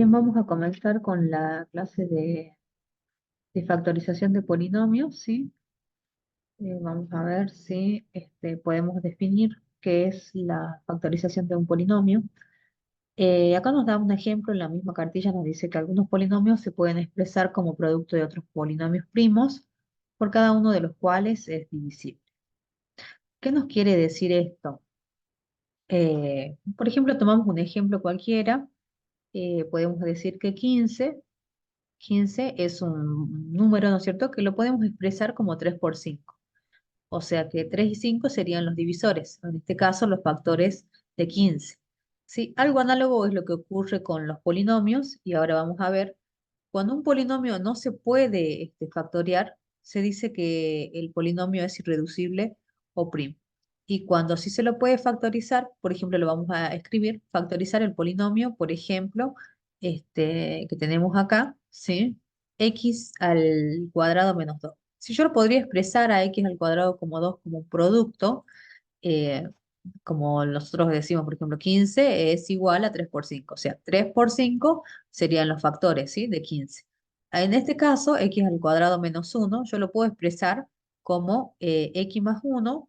Bien, vamos a comenzar con la clase de factorización de polinomios, ¿sí? Vamos a ver si podemos definir qué es la factorización de un polinomio. Acá nos da un ejemplo, en la misma cartilla nos dice que algunos polinomios se pueden expresar como producto de otros polinomios primos, por cada uno de los cuales es divisible. ¿Qué nos quiere decir esto? Por ejemplo, tomamos un ejemplo cualquiera, podemos decir que 15 es un número, ¿no es cierto?, que lo podemos expresar como 3 por 5. O sea que 3 y 5 serían los divisores, en este caso los factores de 15. ¿Sí? Algo análogo es lo que ocurre con los polinomios y ahora vamos a ver, cuando un polinomio no se puede factoriar, se dice que el polinomio es irreducible o primo. Y cuando sí se lo puede factorizar, por ejemplo, lo vamos a escribir, factorizar el polinomio, por ejemplo, que tenemos acá, ¿sí? X al cuadrado menos 2. Si yo lo podría expresar a X al cuadrado como 2 como un producto, eh, como nosotros decimos, por ejemplo, 15 es igual a 3 por 5. O sea, 3 por 5 serían los factores, ¿sí? De 15. En este caso, X al cuadrado menos 1, yo lo puedo expresar como X más 1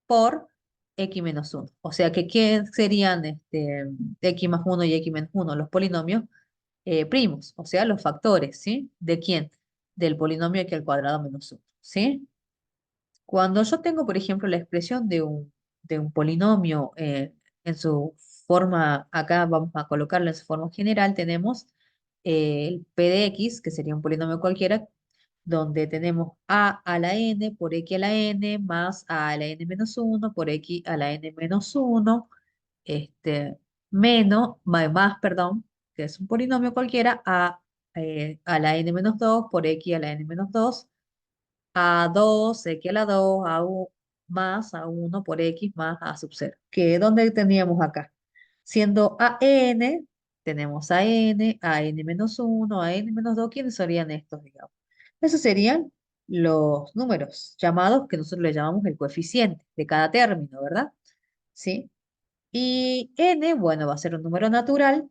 por X menos 1. O sea, que ¿qué serían X más 1 y X menos 1? Los polinomios primos, o sea, los factores, ¿sí? ¿De quién? Del polinomio X al cuadrado menos 1, ¿sí? Cuando yo tengo, por ejemplo, la expresión de un polinomio en su forma, acá vamos a colocarlo en su forma general, tenemos el P de X, que sería un polinomio cualquiera, donde tenemos a la n por x a la n más a la n menos 1 por x a la n menos 1, perdón, que es un polinomio cualquiera, a la n menos 2 por x a la n menos 2 a 2 x a la 2 más a 1 por x más a sub 0. ¿Que dónde teníamos acá? Siendo a n, tenemos a n menos 1, a n menos 2. ¿Quiénes serían estos, digamos? Esos serían los números llamados, que nosotros le llamamos el coeficiente de cada término, ¿verdad? ¿Sí? Y n, bueno, va a ser un número natural.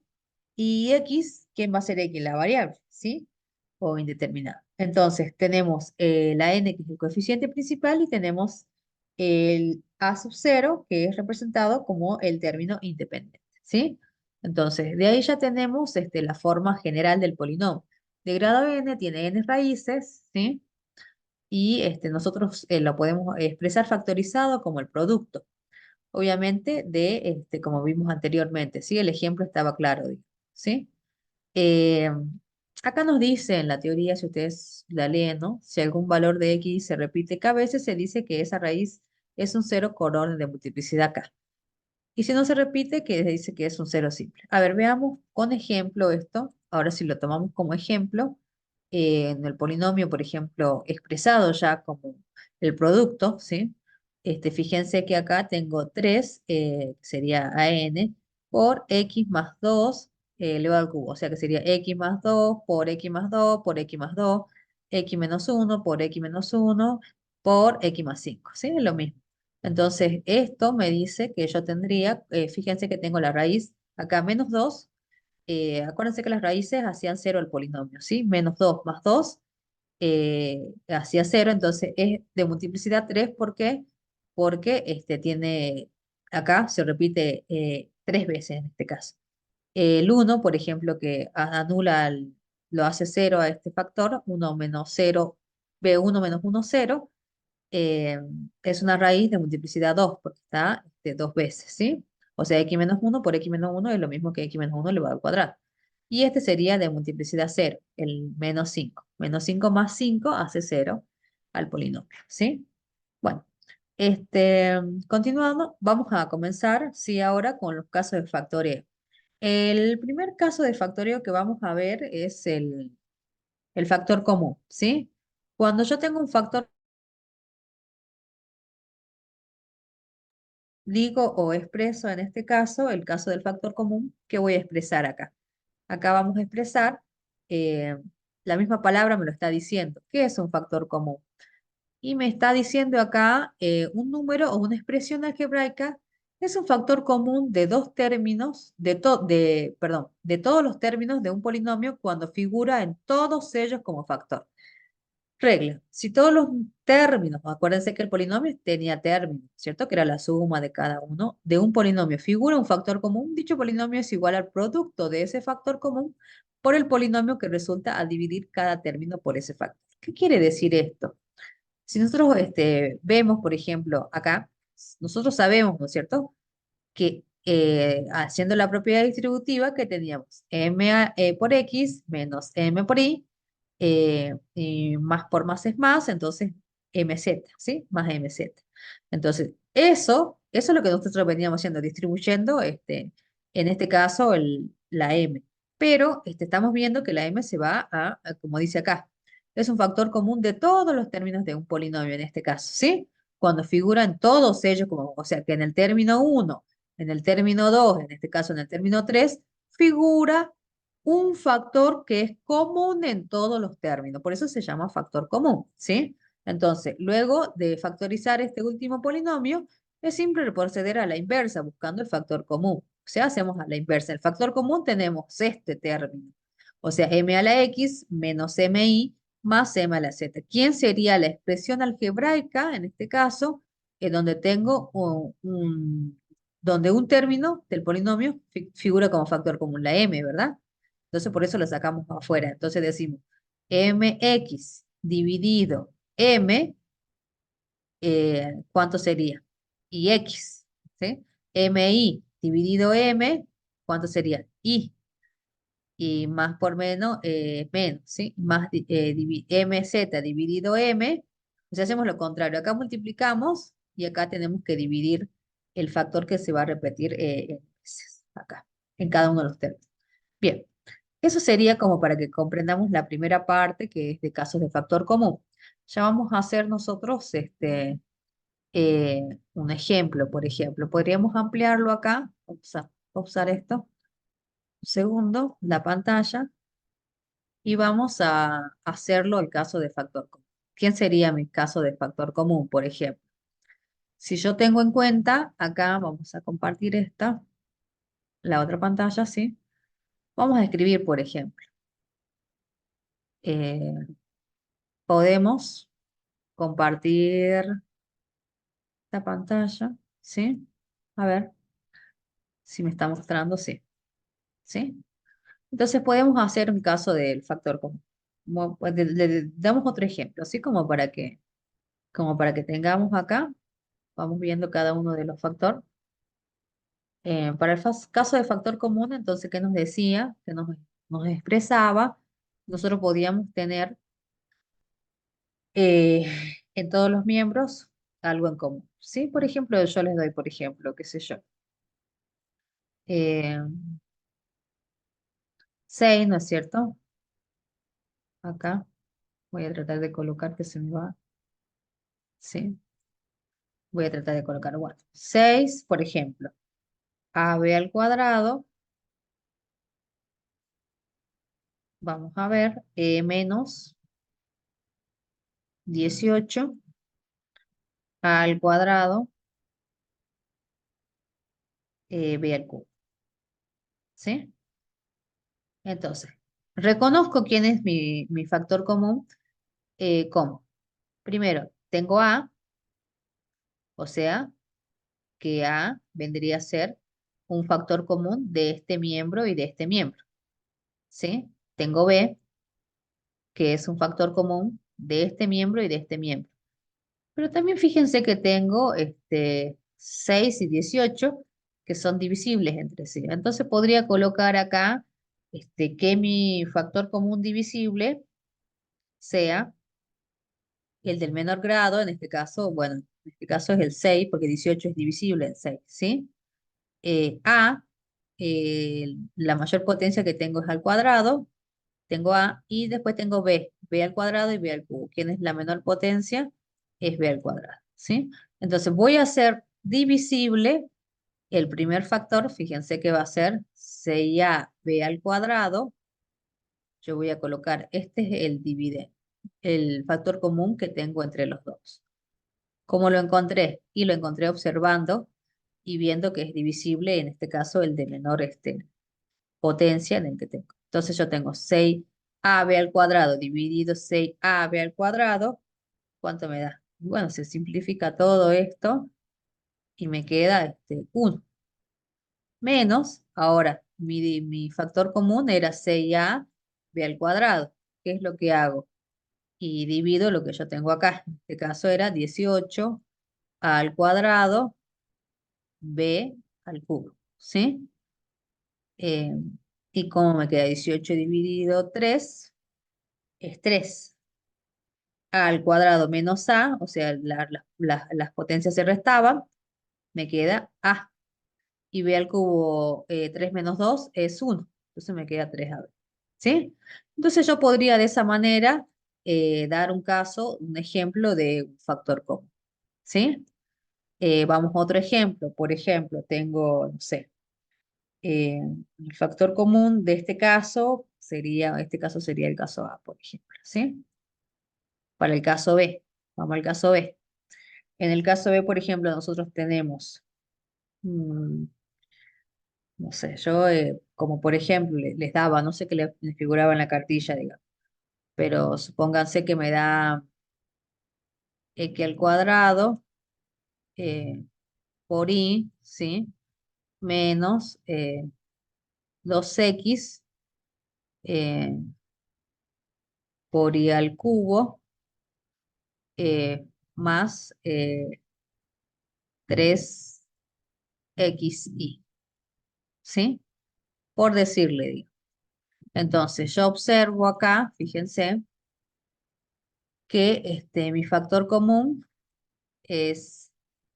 Y x, ¿quién va a ser x? La variable, ¿sí? O indeterminada. Entonces, tenemos la n, que es el coeficiente principal, y tenemos el a sub 0, que es representado como el término independiente, ¿sí? Entonces, de ahí ya tenemos la forma general del polinomio. De grado n tiene n raíces, ¿sí? Y nosotros lo podemos expresar factorizado como el producto, obviamente, como vimos anteriormente, ¿sí? El ejemplo estaba claro, ¿sí? Eh, Acá nos dice en la teoría, si ustedes la leen, ¿no? Si algún valor de x se repite k veces, se dice que esa raíz es un cero con orden de multiplicidad k. Y si no se repite, que dice que es un cero simple. A ver, veamos con ejemplo esto. Ahora si lo tomamos como ejemplo, en el polinomio, por ejemplo, expresado ya como el producto, ¿sí? Fíjense que acá tengo 3, sería a n, por x más 2 elevado al cubo. O sea que sería x más 2 por x más 2 por x más 2, x menos 1 por x menos 1 por x más 5, ¿sí? Es lo mismo. Entonces, esto me dice que yo tendría, fíjense que tengo la raíz acá menos 2. Acuérdense que las raíces hacían cero el polinomio, ¿sí? Menos 2 más 2 hacía cero, entonces es de multiplicidad 3. ¿Por qué? Porque acá se repite 3 veces en este caso. El uno, por ejemplo, que anula, lo hace cero a este factor, uno menos cero, b1 menos uno, cero, eh, es una raíz de multiplicidad 2 porque está 2 veces, ¿sí? O sea, x menos 1 por x menos 1 es lo mismo que x menos 1 elevado al cuadrado. Y este sería de multiplicidad 0, el menos 5. Menos 5 más 5 hace 0 al polinomio, ¿sí? Bueno, continuando, vamos a comenzar, sí, ahora con los casos de factoreo. El primer caso de factoreo que vamos a ver es el factor común, ¿sí? Cuando yo tengo un factor, digo o expreso en este caso, el caso del factor común, ¿qué voy a expresar acá? Acá vamos a expresar, eh, la misma palabra me lo está diciendo. ¿Qué es un factor común? Y me está diciendo acá un número o una expresión algebraica Es un factor común de dos términos, de todos los términos de un polinomio cuando figura en todos ellos como factor. Regla, si todos los términos, acuérdense que el polinomio tenía términos, ¿cierto? Que era la suma de cada uno de un polinomio. Figura un factor común, dicho polinomio es igual al producto de ese factor común por el polinomio que resulta al dividir cada término por ese factor. ¿Qué quiere decir esto? Si nosotros vemos, por ejemplo, acá, nosotros sabemos, ¿no es cierto? Que haciendo la propiedad distributiva que teníamos por x menos m por y, y más por más es más, entonces mz, ¿sí? Más mz. Entonces, eso es lo que nosotros veníamos haciendo, distribuyendo, en este caso, la m. Pero estamos viendo que la m se va como dice acá, es un factor común de todos los términos de un polinomio en este caso, ¿sí? Cuando figuran todos ellos, como, o sea, que en el término uno, en el término 2, en este caso en el término 3, figura un factor que es común en todos los términos, por eso se llama factor común, ¿sí? Entonces, luego de factorizar este último polinomio, es simple proceder a la inversa, buscando el factor común. O sea, hacemos a la inversa. El factor común tenemos este término, o sea, m a la x menos mi más m a la z. ¿Quién sería la expresión algebraica, en este caso, en donde tengo donde un término del polinomio figura como factor común, la m, ¿verdad? Entonces, por eso lo sacamos afuera. Entonces decimos mx dividido m, ¿cuánto sería? Y x, ¿sí? Mi dividido m, ¿cuánto sería? Y más por menos, menos, ¿sí? Más mz dividido m, o sea, hacemos lo contrario. Acá multiplicamos y acá tenemos que dividir el factor que se va a repetir en veces, acá, en cada uno de los términos. Bien, eso sería como para que comprendamos la primera parte, que es de casos de factor común. Ya vamos a hacer nosotros un ejemplo, por ejemplo. Podríamos ampliarlo acá. Vamos a usar esto. Un segundo, la pantalla. Y vamos a hacerlo el caso de factor común. ¿Quién sería mi caso de factor común, por ejemplo? Si yo tengo en cuenta, acá vamos a compartir la otra pantalla, ¿sí? Vamos a escribir, por ejemplo, eh, podemos compartir la pantalla, ¿sí? A ver si me está mostrando, sí, ¿sí? Entonces podemos hacer un caso del factor común. Pues, damos otro ejemplo, así como para que tengamos acá, vamos viendo cada uno de los factores. Para el caso de factor común, entonces, ¿qué nos decía? Que nos expresaba, nosotros podíamos tener eh, en todos los miembros algo en común, ¿sí? Por ejemplo, yo les doy, por ejemplo, qué sé yo, eh, 6, ¿no es cierto? Acá voy a tratar de colocar que se me va, ¿sí? Voy a tratar de colocar 4. 6, por ejemplo, ab al cuadrado, vamos a ver, menos 18 al cuadrado, b al cubo, ¿sí? Entonces, reconozco quién es mi factor común. ¿Cómo? Primero, tengo A, o sea, que A vendría a ser un factor común de este miembro y de este miembro, ¿sí? Tengo B, que es un factor común de este miembro y de este miembro. Pero también fíjense que tengo 6 y 18 que son divisibles entre sí. Entonces podría colocar acá que mi factor común divisible sea el del menor grado, en este caso, bueno, en este caso es el 6 porque 18 es divisible en 6, ¿sí? A, la mayor potencia que tengo es al cuadrado, tengo A, y después tengo B al cuadrado y B al cubo. ¿Quién es la menor potencia? Es B al cuadrado, ¿sí? Entonces voy a hacer divisible el primer factor, fíjense que va a ser 6A B al cuadrado. Yo voy a colocar, este es el dividendo, el factor común que tengo entre los dos. ¿Cómo lo encontré? Y lo encontré observando. y viendo que es divisible, en este caso, el de menor potencia en el que tengo. Entonces yo tengo 6ab al cuadrado dividido 6ab al cuadrado. ¿Cuánto me da? Bueno, se simplifica todo esto y me queda 1. Menos, ahora, mi factor común era 6ab al cuadrado. ¿Qué es lo que hago? Y divido lo que yo tengo acá. En este caso era 18 al cuadrado b al cubo, ¿sí? Eh, ¿Y cómo me queda? 18 dividido 3 es 3. A al cuadrado menos a, o sea, las potencias se restaban, me queda a. Y b al cubo 3 menos 2 es 1. Entonces me queda 3ab. ¿Sí? Entonces yo podría de esa manera dar un caso, un ejemplo de un factor común. ¿Sí? Vamos a otro ejemplo. Por ejemplo, tengo, no sé, eh, el factor común de este caso sería el caso A, por ejemplo. ¿Sí? Para el caso B. Vamos al caso B. En el caso B, por ejemplo, nosotros tenemos, mm, no sé, yo como por ejemplo les daba, no sé qué les figuraba en la cartilla, digamos, pero supónganse que me da x al cuadrado eh, por y, ¿sí? Menos 2x eh, por y al cubo más 3xy, ¿sí? Por decirle, digo. Entonces, yo observo acá, fíjense, que mi factor común es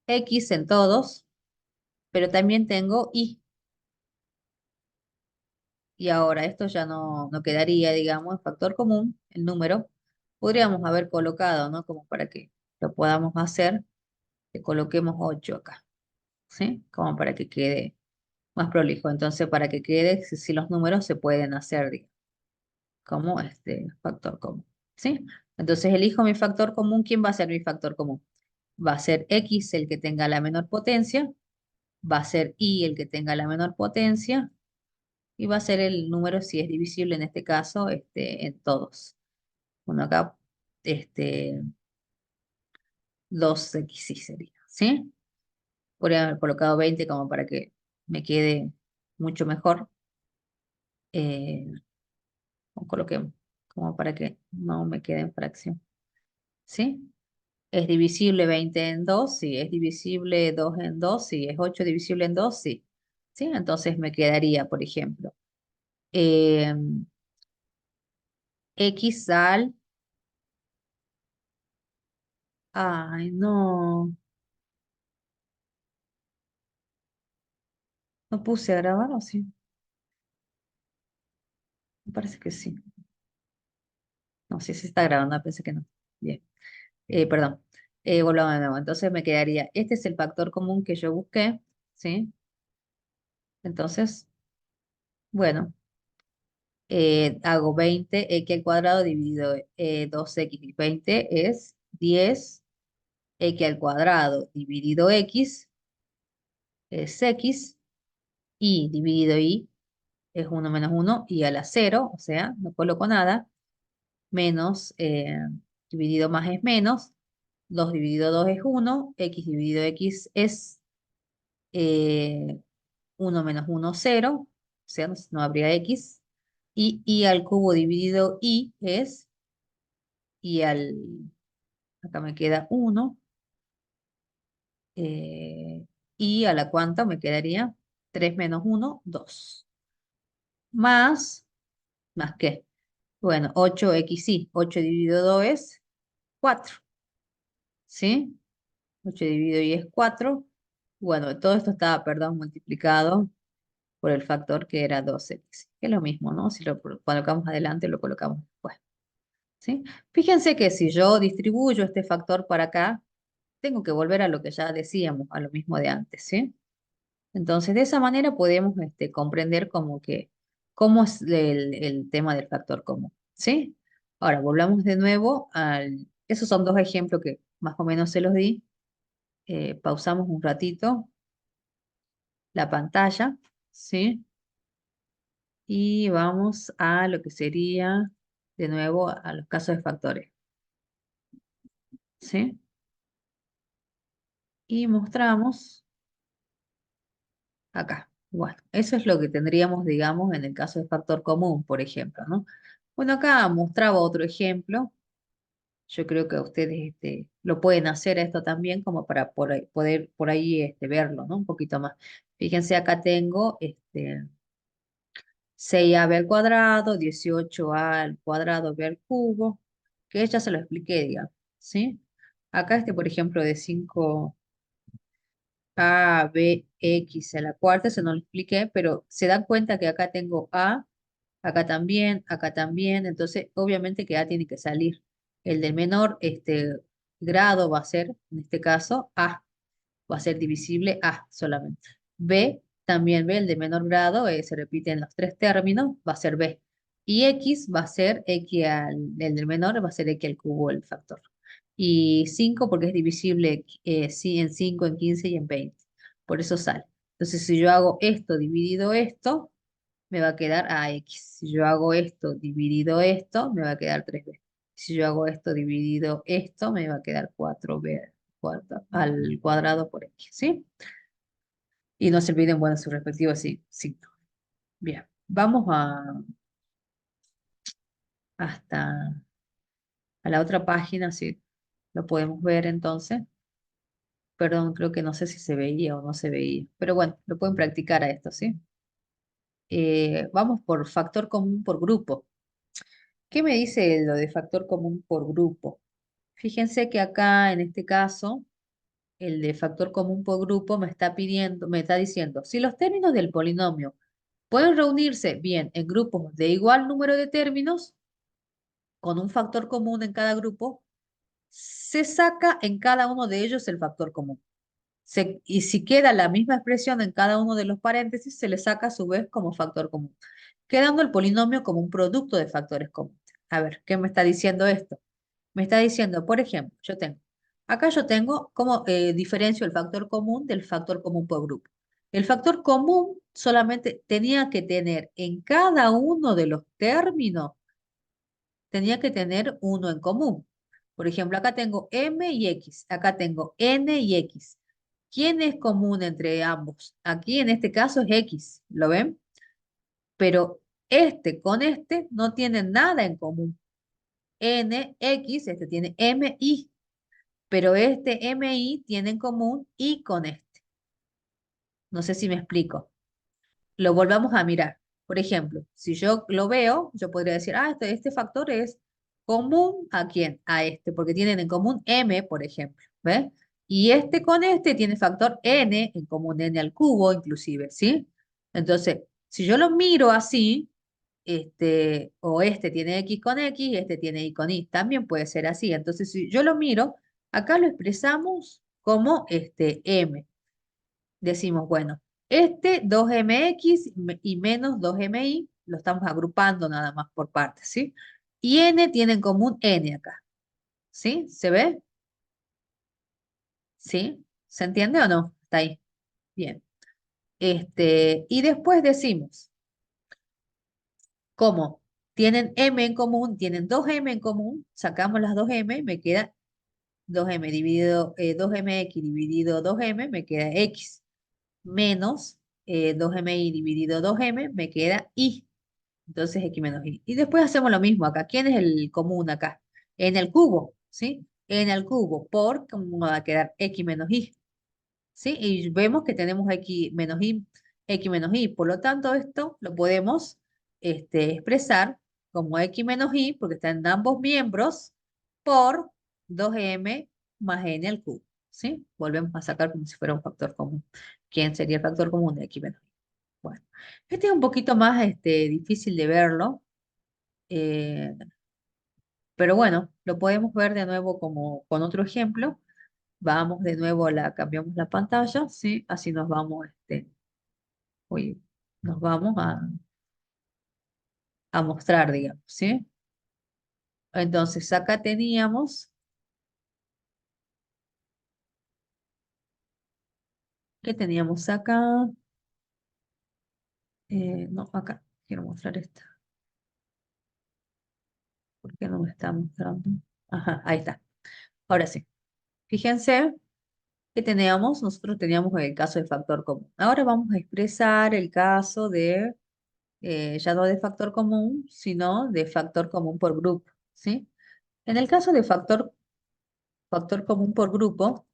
x en todos, pero también tengo y. Y ahora esto ya no quedaría, digamos, factor común, el número. Podríamos haber colocado, ¿no? Como para que lo podamos hacer, que coloquemos 8 acá, ¿sí? Como para que quede más prolijo. Entonces, para que quede, si los números se pueden hacer, digamos, como factor común, ¿sí? Entonces, elijo mi factor común. ¿Quién va a ser mi factor común? Va a ser x el que tenga la menor potencia, va a ser y el que tenga la menor potencia, y va a ser el número si es divisible en este caso en todos. Bueno, acá 2x sí sería, ¿sí? Podría haber colocado 20 como para que me quede mucho mejor. O coloquemos como para que no me quede en fracción, ¿sí? ¿Es divisible 20 en 2? Sí. ¿Es divisible 2 en 2? Sí. ¿Es 8 divisible en 2? Sí. ¿Sí? Entonces me quedaría, por ejemplo, eh, x al... Ay, no. ¿No puse a grabar o sí? Me parece que sí. No, sí se está grabando, pensé que no. Bien. Perdón. Volvamos de nuevo. Entonces me quedaría, este es el factor común que yo busqué, ¿sí? Entonces, bueno, hago 20 x al cuadrado dividido 2x. 20 es 10 x al cuadrado dividido x es x, y dividido y es 1 menos 1 y a la 0, o sea, no coloco nada, menos dividido más es menos, 2 dividido 2 es 1, x dividido x es 1 menos 1, 0, o sea, no habría x, y al cubo dividido y es, y acá me queda 1, eh, y a la cuanta me quedaría 3 menos 1, 2. Más, ¿más qué? Bueno, 8xy, 8 dividido 2 es 4, ¿sí? 8 dividido y es 4. Bueno, todo esto estaba, perdón, multiplicado por el factor que era 2x, que es lo mismo, ¿no? Si lo colocamos adelante, lo colocamos después, ¿sí? Fíjense que si yo distribuyo este factor para acá, tengo que volver a lo que ya decíamos, a lo mismo de antes, ¿sí? Entonces, de esa manera podemos comprender como que cómo es el tema del factor común, ¿sí? Ahora, volvamos de nuevo al... Esos son dos ejemplos que más o menos se los di. Pausamos un ratito la pantalla, ¿sí? Y vamos a lo que sería, de nuevo, a los casos de factores, ¿sí? Y mostramos acá. Bueno, eso es lo que tendríamos, digamos, en el caso de factor común, por ejemplo, ¿no? Bueno, acá mostraba otro ejemplo. Yo creo que ustedes lo pueden hacer esto también como para poder por ahí verlo, ¿no? Un poquito más. Fíjense, acá tengo 6ab al cuadrado, 18a al cuadrado b al cubo, que ya se lo expliqué, digamos, ¿sí? Acá por ejemplo, de 5ab x a la cuarta, se no lo expliqué, pero se dan cuenta que acá tengo a, acá también, entonces obviamente que a tiene que salir. El del menor grado va a ser, en este caso, a va a ser divisible a solamente. B, también B, el de menor grado, se repite en los tres términos, va a ser B. Y X va a ser X el del menor, va a ser X al cubo el factor. Y 5 porque es divisible sí, en 5 en 15 y en 20. Por eso sale. Entonces, si yo hago esto dividido esto, me va a quedar AX. Si yo hago esto dividido esto, me va a quedar 3B. Si yo hago esto dividido esto, me va a quedar 4B al cuadrado por X, ¿sí? Y no se olviden, bueno, su respectivo signo. Bien, vamos hasta a la otra página, si lo podemos ver entonces. Perdón, creo que no sé si se veía o no se veía. Pero bueno, lo pueden practicar a esto, ¿sí? Vamos por factor común por grupo. ¿Qué me dice lo de factor común por grupo? Fíjense que acá, en este caso, el de factor común por grupo me está pidiendo, me está diciendo, si los términos del polinomio pueden reunirse bien en grupos de igual número de términos, con un factor común en cada grupo, se saca en cada uno de ellos el factor común. Y si queda la misma expresión en cada uno de los paréntesis, se le saca a su vez como factor común, quedando el polinomio como un producto de factores comunes. A ver, ¿qué me está diciendo esto? Me está diciendo, por ejemplo, acá yo tengo cómo diferencio el factor común del factor común por grupo. El factor común solamente tenía que tener en cada uno de los términos, tenía que tener uno en común. Por ejemplo, acá tengo m y x, acá tengo n y x. ¿Quién es común entre ambos? Aquí en este caso es x, ¿lo ven? Pero este con este no tienen nada en común. N, x, este tiene m, y. Pero este MI tiene en común y con este. No sé si me explico. Lo volvamos a mirar. Por ejemplo, si yo lo veo, yo podría decir, este factor es común ¿a quién? A este, porque tienen en común M, por ejemplo. ¿Ves? Y este con este tiene factor N, en común N al cubo, inclusive, ¿sí? Entonces, si yo lo miro así, o este tiene X, este tiene Y con Y, también puede ser así. Entonces, si yo lo miro, acá lo expresamos como M. Decimos, bueno, 2mx y menos 2mi, lo estamos agrupando nada más por partes, ¿sí? Y n tiene en común n acá, ¿sí? ¿Se ve? ¿Sí? ¿Se entiende o no? Está ahí. Bien. Y después decimos, ¿cómo? Tienen m en común, tienen 2m en común, sacamos las 2m y me queda 2m dividido, 2mx dividido 2m, me queda x, menos 2mi dividido 2m, me queda y. Entonces x menos y. Y después hacemos lo mismo acá. ¿Quién es el común acá? En el cubo, ¿sí? En el cubo, por, ¿cómo va a quedar x menos y? ¿Sí? Y vemos que tenemos x menos y, x menos y. Por lo tanto, esto lo podemos expresar como x menos y, porque está en ambos miembros, por 2m más n al cubo. ¿Sí? Volvemos a sacar como si fuera un factor común. ¿Quién sería el factor común de x menos y? Bueno, este es un poquito más difícil de verlo, eh, pero bueno, lo podemos ver de nuevo como con otro ejemplo. Vamos de nuevo cambiamos la pantalla, ¿sí? Así nos vamos, uy, nos vamos a mostrar, digamos, ¿sí? Entonces, acá teníamos, ¿qué teníamos acá? No, acá quiero mostrar esta. ¿Por qué no me está mostrando? Ajá, ahí está. Ahora sí. Fíjense que nosotros teníamos el caso de factor común. Ahora vamos a expresar el caso de, ya no de factor común, sino de factor común por grupo, ¿sí? En el caso de factor común por grupo,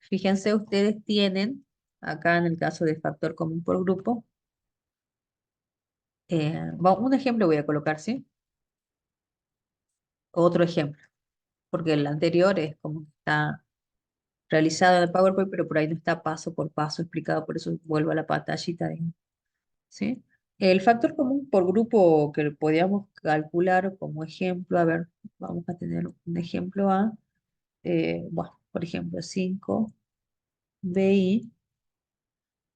fíjense, ustedes tienen, acá en el caso de factor común por grupo, un ejemplo voy a colocar, ¿sí? Otro ejemplo, porque el anterior es como que está realizado en el PowerPoint, pero por ahí no está paso por paso explicado, por eso vuelvo a la pantallita, ¿sí? El factor común por grupo que podíamos calcular como ejemplo, a ver, vamos a tener un ejemplo A, bueno, por ejemplo, 5BI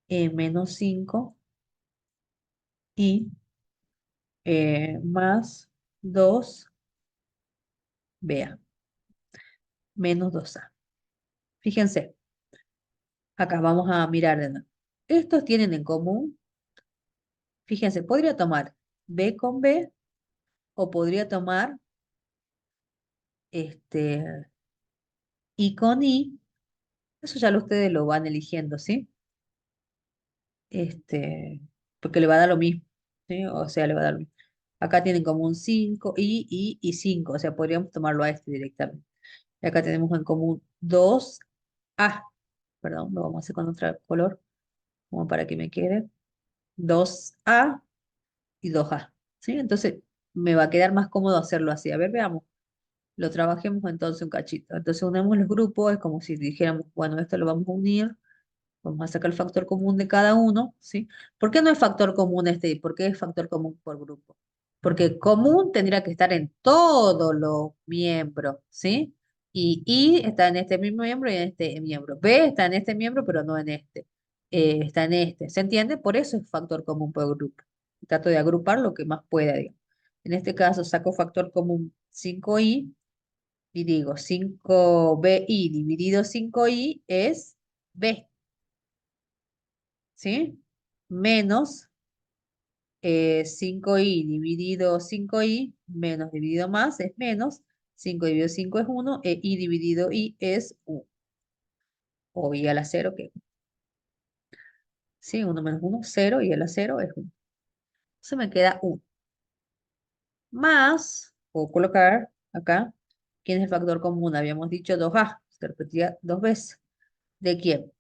menos 5I más 2BA menos 2A. Fíjense, acá vamos a mirar de nuevo. Estos tienen en común, fíjense, podría tomar B con B o podría tomar este, I con I. Eso ya ustedes lo van eligiendo, ¿sí? Porque le va a dar lo mismo, ¿sí? O sea, le va a dar lo mismo. Acá tienen como un 5 y 5, o sea, podríamos tomarlo a este directamente. Y acá tenemos en común 2A, perdón, lo vamos a hacer con otro color, como para que me quede 2A y 2A, ¿sí? Entonces, me va a quedar más cómodo hacerlo así. A ver, veamos, lo trabajemos entonces un cachito. Entonces, unimos los grupos, es como si dijéramos, bueno, esto lo vamos a unir. Vamos a sacar el factor común de cada uno, ¿sí? ¿Por qué no es factor común este? ¿Por qué es factor común por grupo? Porque común tendría que estar en todos los miembros, ¿sí? Y está en este mismo miembro y en este miembro. B está en este miembro, pero no en este. Está en este. ¿Se entiende? Por eso es factor común por grupo. Trato de agrupar lo que más pueda, digamos. En este caso saco factor común 5i y digo 5bi dividido 5i es B. ¿Sí? Menos 5i dividido 5i, menos dividido más es menos, 5 dividido 5 es 1, e i dividido i es 1, o i a la 0, que sí, 1 menos 1, 0, y a la 0 es 1. Se me queda 1. Más, puedo colocar acá, ¿quién es el factor común? Habíamos dicho 2a, se repetía dos veces. ¿De quién?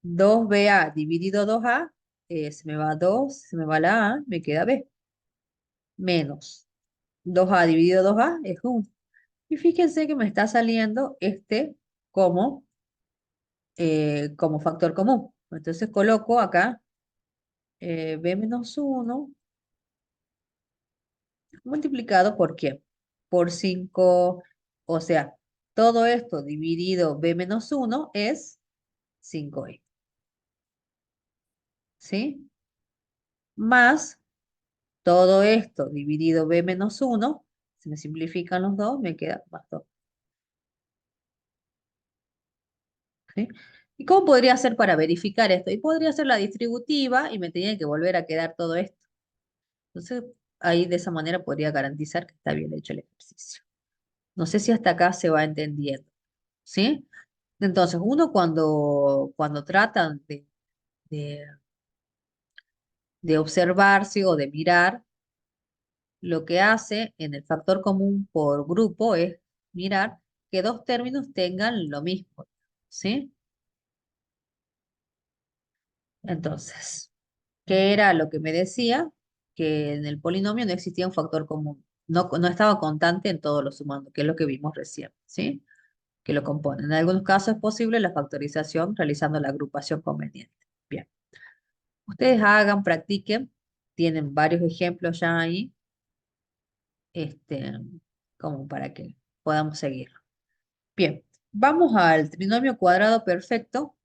2ba dividido 2a, se me va 2, se me va la a, me queda b, menos 2a dividido 2a es 1. Y fíjense que me está saliendo este como, como factor común. Entonces coloco acá b menos 1 multiplicado por ¿qué? Por 5. O sea, todo esto dividido b menos 1 es 5i. ¿Sí? Más todo esto dividido b menos 1, se me simplifican los dos, me queda más 2. ¿Sí? ¿Y cómo podría hacer para verificar esto? Y podría hacer la distributiva y me tenía que volver a quedar todo esto. Entonces, ahí de esa manera podría garantizar que está bien hecho el ejercicio. No sé si hasta acá se va entendiendo, ¿sí? Entonces, uno cuando trata de, de observarse o de mirar, lo que hace en el factor común por grupo es mirar que dos términos tengan lo mismo, ¿sí? Entonces, ¿qué era lo que me decía? Que en el polinomio no existía un factor común. No estaba constante en todos los sumandos, que es lo que vimos recién, ¿sí? Que lo componen. En algunos casos es posible la factorización realizando la agrupación conveniente. Bien, ustedes hagan, practiquen, tienen varios ejemplos ya ahí, este, como para que podamos seguir. Bien, vamos al trinomio cuadrado perfecto,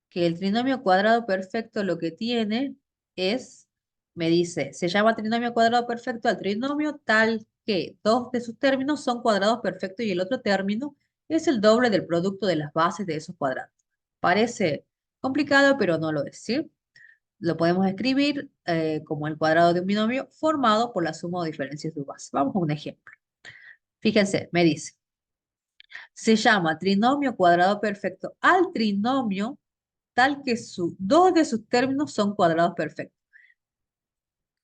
que el trinomio cuadrado perfecto lo que tiene es, me dice, se llama trinomio cuadrado perfecto al trinomio tal que dos de sus términos son cuadrados perfectos y el otro término es el doble del producto de las bases de esos cuadrados. Parece complicado, pero no lo es, ¿sí? Lo podemos escribir como el cuadrado de un binomio formado por la suma o diferencia de sus bases. Vamos a un ejemplo. Fíjense, me dice, se llama trinomio cuadrado perfecto al trinomio tal que dos de sus términos son cuadrados perfectos.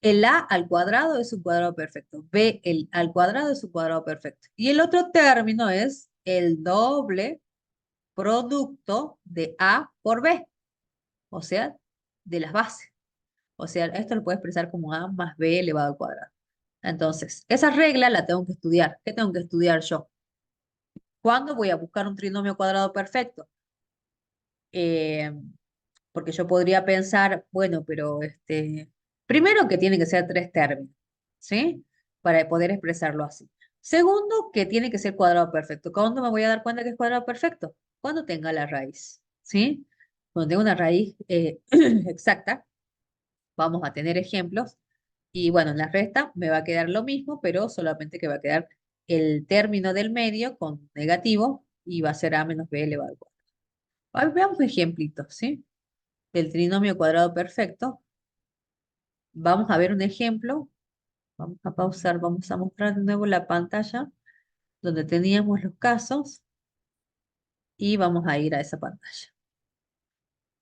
El a al cuadrado es un cuadrado perfecto. B al cuadrado es un cuadrado perfecto. Y el otro término es el doble producto de a por b, o sea, de las bases. O sea, esto lo puedo expresar como a más b elevado al cuadrado. Entonces, esa regla la tengo que estudiar. ¿Qué tengo que estudiar yo? ¿Cuándo voy a buscar un trinomio cuadrado perfecto? Eh, Porque yo podría pensar, bueno, pero primero que tiene que ser tres términos, ¿sí? Para poder expresarlo así. Segundo, que tiene que ser cuadrado perfecto. ¿Cuándo me voy a dar cuenta que es cuadrado perfecto? Cuando tenga la raíz, ¿sí? Cuando tenga una raíz exacta, vamos a tener ejemplos. Y bueno, en la resta me va a quedar lo mismo, pero solamente que va a quedar el término del medio con negativo y va a ser a menos b elevado al cuadrado. Veamos ejemplitos, ¿sí? Del trinomio cuadrado perfecto. Vamos a ver un ejemplo. Vamos a pausar, vamos a mostrar de nuevo la pantalla donde teníamos los casos y vamos a ir a esa pantalla.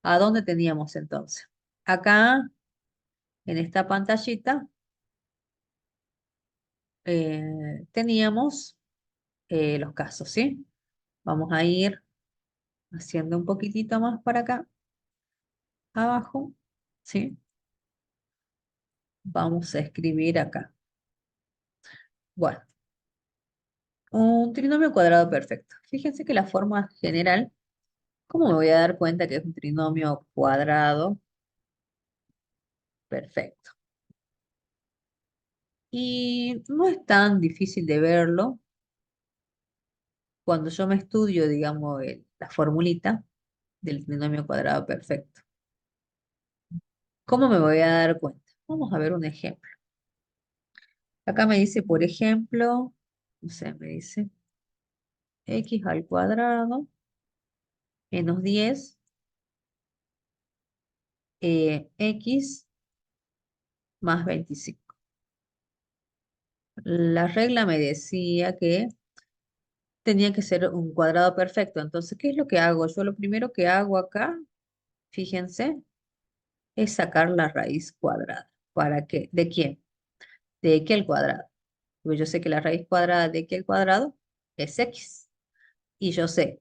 ¿A dónde teníamos entonces? Acá, en esta pantallita, teníamos los casos, ¿sí? Vamos a ir haciendo un poquitito más para acá, abajo, ¿sí? Vamos a escribir acá. Bueno, un trinomio cuadrado perfecto. Fíjense que la forma general, ¿cómo me voy a dar cuenta que es un trinomio cuadrado perfecto? Y no es tan difícil de verlo cuando yo me estudio, digamos, la formulita del trinomio cuadrado perfecto. ¿Cómo me voy a dar cuenta? Vamos a ver un ejemplo. Acá me dice, por ejemplo, no sé, me dice x al cuadrado menos 10 x más 25. La regla me decía que tenía que ser un cuadrado perfecto. Entonces, ¿qué es lo que hago? Yo lo primero que hago acá, fíjense, es sacar la raíz cuadrada. ¿Para qué? ¿De quién? De x al cuadrado. Porque yo sé que la raíz cuadrada de x al cuadrado es x. Y yo sé,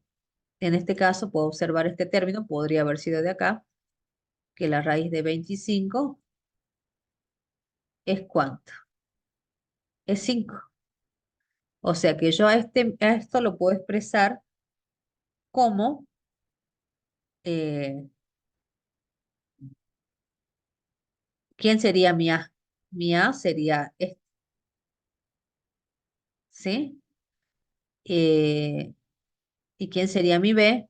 en este caso puedo observar este término, podría haber sido de acá, que la raíz de 25 es ¿cuánto? Es 5. O sea que yo a esto lo puedo expresar como, eh, ¿quién sería mi a? Mi a sería este, ¿sí? ¿Y quién sería mi b?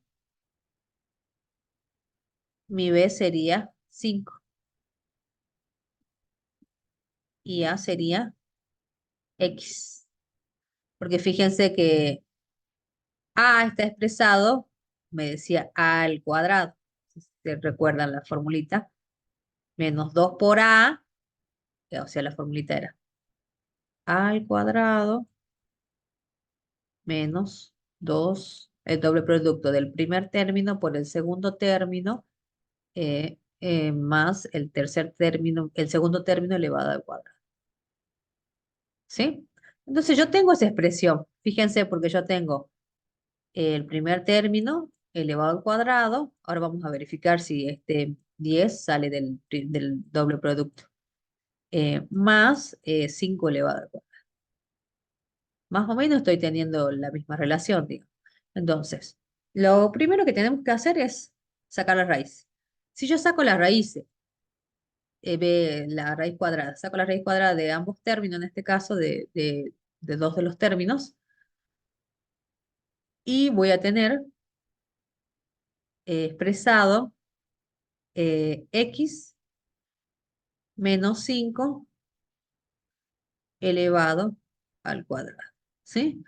Mi b sería 5 y a sería x. Porque fíjense que a está expresado, me decía a al cuadrado. Si se recuerdan la formulita, menos 2 por a, o sea, la formulita era a al cuadrado menos 2 el doble producto del primer término por el segundo término, más el tercer término, el segundo término elevado al cuadrado. ¿Sí? Entonces yo tengo esa expresión, fíjense, porque yo tengo el primer término elevado al cuadrado. Ahora vamos a verificar si este 10 sale del doble producto. Más 5 elevado al cuadrado. Más o menos estoy teniendo la misma relación, digo. Entonces, lo primero que tenemos que hacer es sacar la raíz. Si yo saco la raíz, la raíz cuadrada, saco la raíz cuadrada de ambos términos, en este caso de dos de los términos, y voy a tener expresado x menos 5 elevado al cuadrado, ¿sí?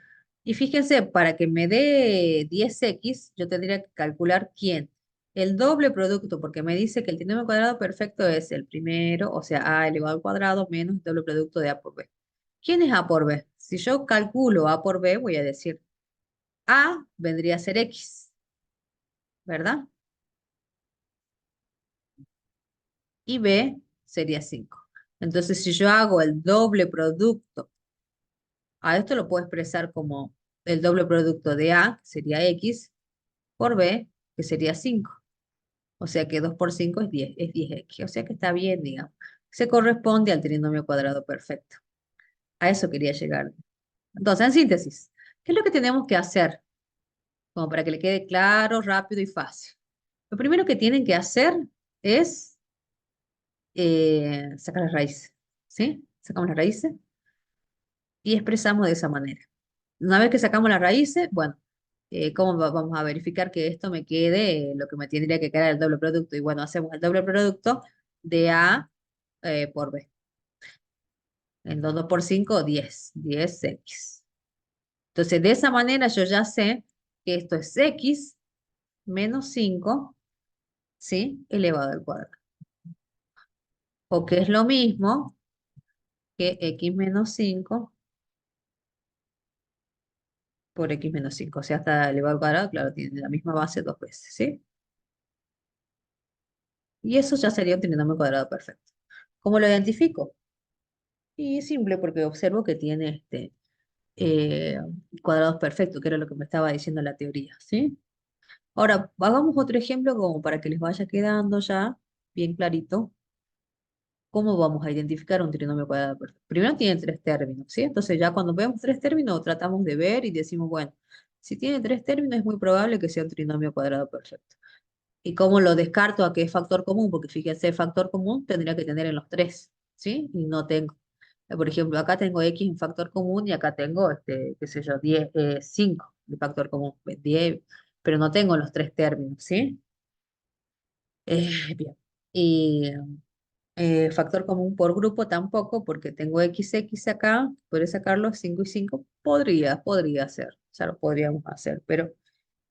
Y fíjense, para que me dé 10x, yo tendría que calcular quién. el doble producto, porque me dice que el trinomio cuadrado perfecto es el primero, o sea, a elevado al cuadrado menos el doble producto de a por b. ¿Quién es a por b? Si yo calculo a por b, voy a decir a vendría a ser x, ¿verdad? Y b sería 5. Entonces, si yo hago el doble producto, a esto lo puedo expresar como el doble producto de a, que sería x, por b, que sería 5. O sea que 2 por 5 es 10x. O sea que está bien, digamos. Se corresponde al trinomio cuadrado perfecto. A eso quería llegar. Entonces, en síntesis, ¿qué es lo que tenemos que hacer? Como para que le quede claro, rápido y fácil. Lo primero que tienen que hacer es sacar las raíces. ¿Sí? Sacamos las raíces y expresamos de esa manera. Una vez que sacamos las raíces, bueno, ¿cómo vamos a verificar que esto me quede lo que me tendría que quedar el doble producto? Y bueno, hacemos el doble producto de A por B. En 2 por 5 10 10x. Entonces, de esa manera yo ya sé que esto es x menos 5, ¿sí? Elevado al cuadrado. O que es lo mismo que x menos 5 por x menos 5. O sea, hasta elevado al cuadrado, claro, tiene la misma base dos veces, ¿sí? Y eso ya sería un trinomio cuadrado perfecto. ¿Cómo lo identifico? Y es simple porque observo que tiene eh, cuadrados perfectos, que era lo que me estaba diciendo la teoría, ¿sí? Ahora, hagamos otro ejemplo como para que les vaya quedando ya bien clarito cómo vamos a identificar un trinomio cuadrado perfecto. Primero tiene tres términos, ¿sí? Entonces ya cuando vemos tres términos tratamos de ver y decimos, bueno, si tiene tres términos es muy probable que sea un trinomio cuadrado perfecto. ¿Y cómo lo descarto a qué es factor común? Porque fíjense, factor común tendría que tener en los tres, ¿sí? Y no tengo. Por ejemplo, acá tengo x en factor común y acá tengo, qué sé yo, 10, 5 de factor común, 10, pero no tengo los tres términos, ¿sí? Bien. Y factor común por grupo tampoco, porque tengo x acá, podría sacarlo 5 y 5, podría ser, o sea, lo podríamos hacer, pero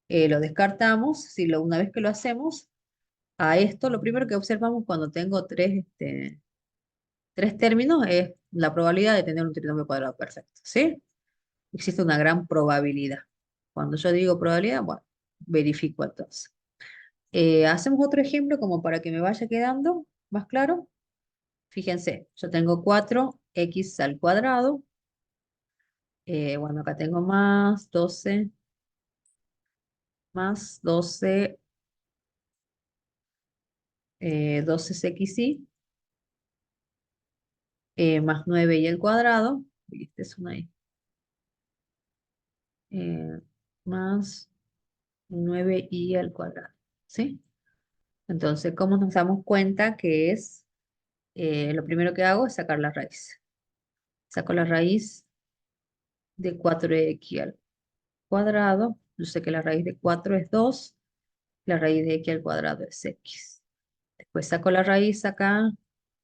lo descartamos, si una vez que lo hacemos, a esto lo primero que observamos cuando tengo tres términos es la probabilidad de tener un trinomio cuadrado perfecto, ¿sí? Existe una gran probabilidad. Cuando yo digo probabilidad, bueno, verifico entonces. Hacemos otro ejemplo como para que me vaya quedando más claro. Fíjense, yo tengo 4x al cuadrado. Bueno, acá tengo más 12, más 12, 12 es xy, más 9y al cuadrado. Y este es una y. eh, Más 9y al cuadrado, ¿sí? Entonces, ¿cómo nos damos cuenta que es, lo primero que hago es sacar la raíz? Saco la raíz de 4x al cuadrado. Yo sé que la raíz de 4 es 2, la raíz de x al cuadrado es x. Después saco la raíz acá,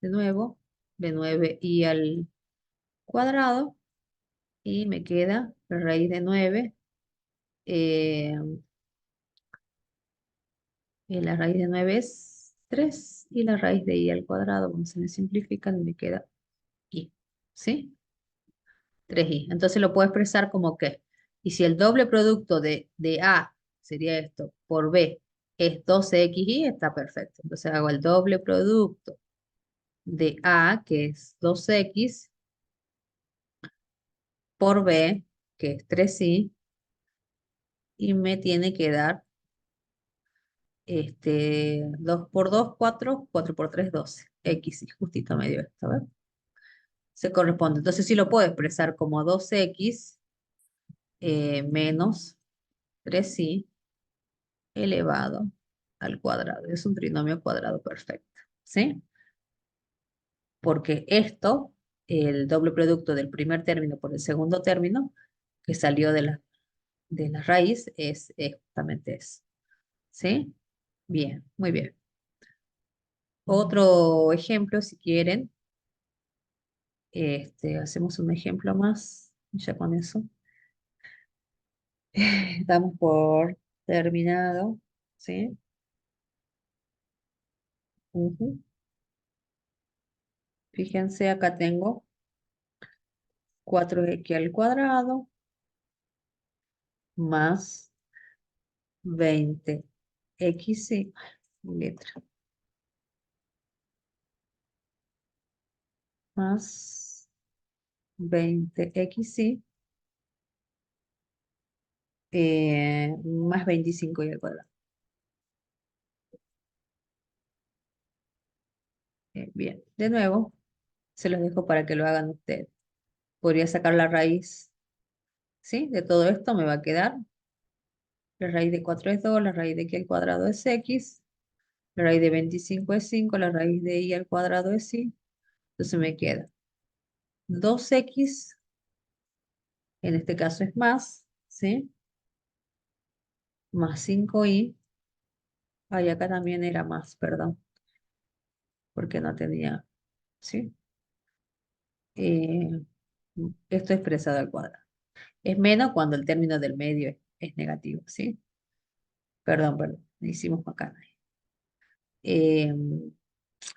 de nuevo, de 9y al cuadrado, y me queda la raíz de 9. eh, la raíz de 9 es 3 y la raíz de y al cuadrado, bueno, se me simplifican y me queda y, ¿sí? 3y. Entonces lo puedo expresar como que, y si el doble producto de A sería esto, por B es 12xy, está perfecto. Entonces hago el doble producto de A, que es 2x, por B, que es 3y, y me tiene que dar 2 por 2 4 4 por 3 12. X, y justito medio esto, ¿ves? Se corresponde. Entonces sí lo puedo expresar como 2x menos 3y elevado al cuadrado. Es un trinomio cuadrado perfecto, ¿sí? Porque esto, el doble producto del primer término por el segundo término, que salió de la raíz, es justamente eso, ¿sí? Bien, muy bien. Otro ejemplo, si quieren, hacemos un ejemplo más, ya con eso. Damos por terminado, ¿sí? Ujú. Fíjense, acá tengo 4x al cuadrado más 20x, letra, más 20x, más 25y al cuadrado. Bien, de nuevo, se los dejo para que lo hagan ustedes. Podría sacar la raíz, ¿sí? De todo esto me va a quedar, la raíz de 4 es 2, la raíz de x al cuadrado es x, la raíz de 25 es 5, la raíz de y al cuadrado es y. Entonces me queda 2x, en este caso es más, ¿sí? Más 5y. Ay, acá también era más, perdón, porque no tenía, ¿sí? Eh, esto expresado al cuadrado. Es menos cuando el término del medio es negativo, ¿sí? Perdón, hicimos acá. Eh,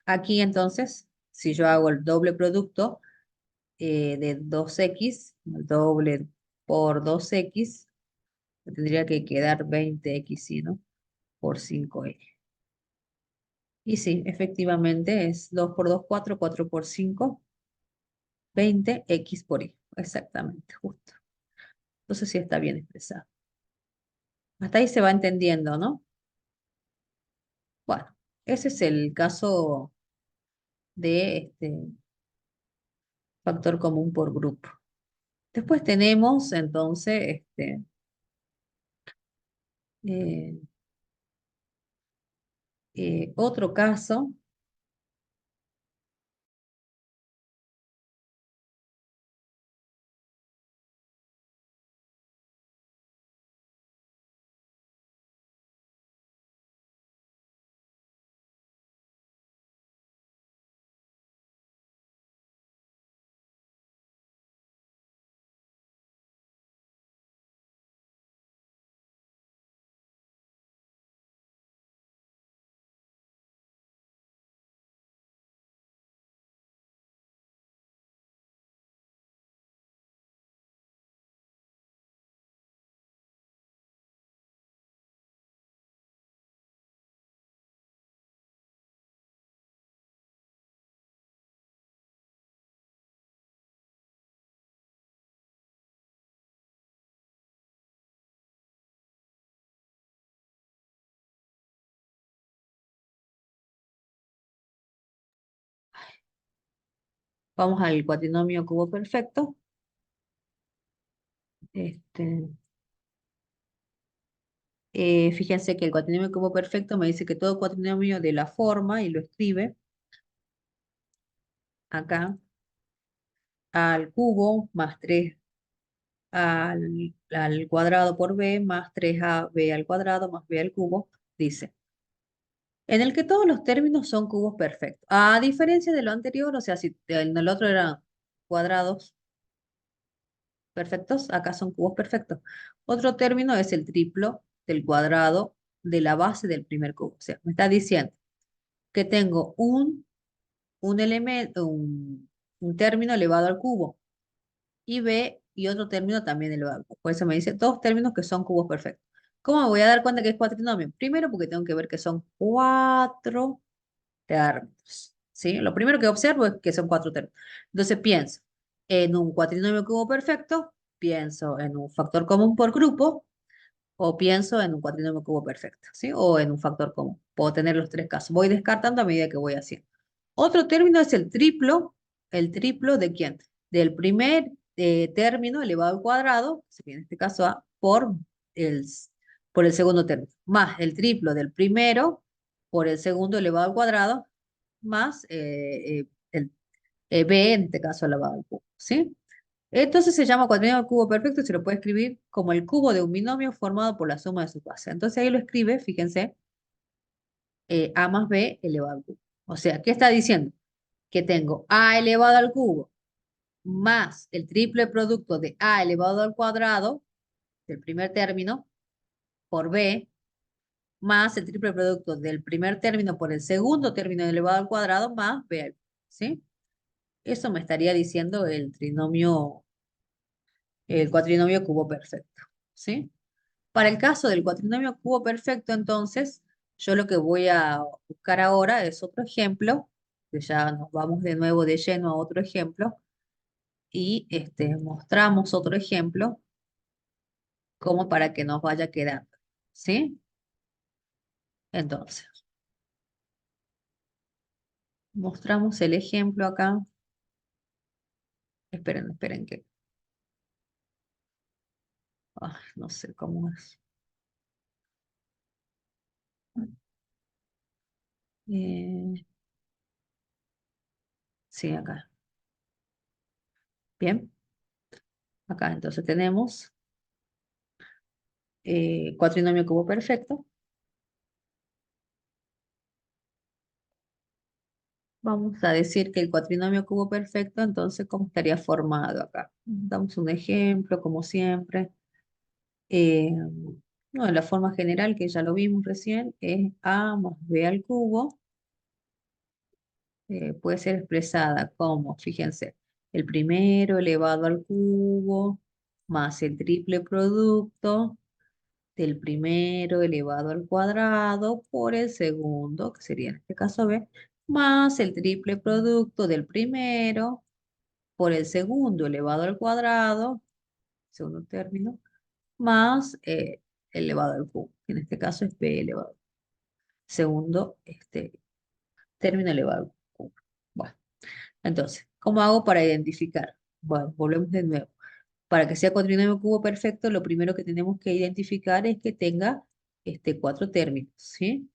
Aquí entonces, si yo hago el doble producto de 2x, el doble por 2x, me tendría que quedar 20x, ¿sí, no? Por 5y. Y sí, efectivamente es 2 por 2 4, 4 por 5, 20x por y. Exactamente, justo. Entonces sí está bien expresado. Hasta ahí se va entendiendo, ¿no? Bueno, ese es el caso de factor común por grupo. Después tenemos entonces eh, otro caso. Vamos al cuatrinomio cubo perfecto. Este, Fíjense que el cuatrinomio cubo perfecto me dice que todo cuatrinomio de la forma, y lo escribe acá, al cubo más 3 al cuadrado por b más 3ab al cuadrado más b al cubo, dice, en el que todos los términos son cubos perfectos. A diferencia de lo anterior, o sea, si en el otro eran cuadrados perfectos, acá son cubos perfectos. Otro término es el triplo del cuadrado de la base del primer cubo. O sea, me está diciendo que tengo un elemento, un término elevado al cubo y b y otro término también elevado al cubo. Por eso me dice dos términos que son cubos perfectos. ¿Cómo me voy a dar cuenta que es cuatrinomio? Primero porque tengo que ver que son cuatro términos, ¿sí? Lo primero que observo es que son cuatro términos. Entonces pienso en un cuatrinomio cubo perfecto, pienso en un factor común por grupo, o pienso en un cuatrinomio cubo perfecto, ¿sí? O en un factor común. Puedo tener los tres casos. Voy descartando a medida que voy haciendo. Otro término es el triplo ¿de quién? Del primer término elevado al cuadrado, que en este caso A, el, por el segundo término, más el triplo del primero por el segundo elevado al cuadrado, más el b, en este caso elevado al cubo, ¿sí? Entonces se llama cuatrinomio cubo perfecto y se lo puede escribir como el cubo de un binomio formado por la suma de sus bases. Entonces ahí lo escribe, fíjense, a más b elevado al cubo. O sea, ¿qué está diciendo? Que tengo a elevado al cubo más el triple producto de a elevado al cuadrado del primer término por b más el triple producto del primer término por el segundo término elevado al cuadrado más b al cubo, ¿sí? Eso me estaría diciendo el cuatrinomio cubo perfecto, ¿sí? Para el caso del cuatrinomio cubo perfecto, entonces, yo lo que voy a buscar ahora es otro ejemplo, que ya nos vamos de nuevo de lleno a otro ejemplo, y mostramos otro ejemplo como para que nos vaya quedando, ¿sí? Entonces, mostramos el ejemplo acá. Esperen, esperen que... ay, no sé cómo es. Eh, sí, acá. Bien, acá entonces tenemos cuatrinomio cubo perfecto. Vamos a decir que el cuatrinomio cubo perfecto, entonces, ¿cómo estaría formado acá? Damos un ejemplo, como siempre. Eh, no, la forma general, que ya lo vimos recién, es a más b al cubo. Puede ser expresada como, fíjense, el primero elevado al cubo más el triple producto del primero elevado al cuadrado por el segundo, que sería en este caso b, más el triple producto del primero por el segundo elevado al cuadrado, segundo término, más elevado al cubo, que en este caso es b elevado, segundo término elevado al cubo. Bueno, entonces, ¿cómo hago para identificar? Bueno, volvemos de nuevo. Para que sea cuatrinomio cubo perfecto, lo primero que tenemos que identificar es que tenga cuatro términos, ¿sí?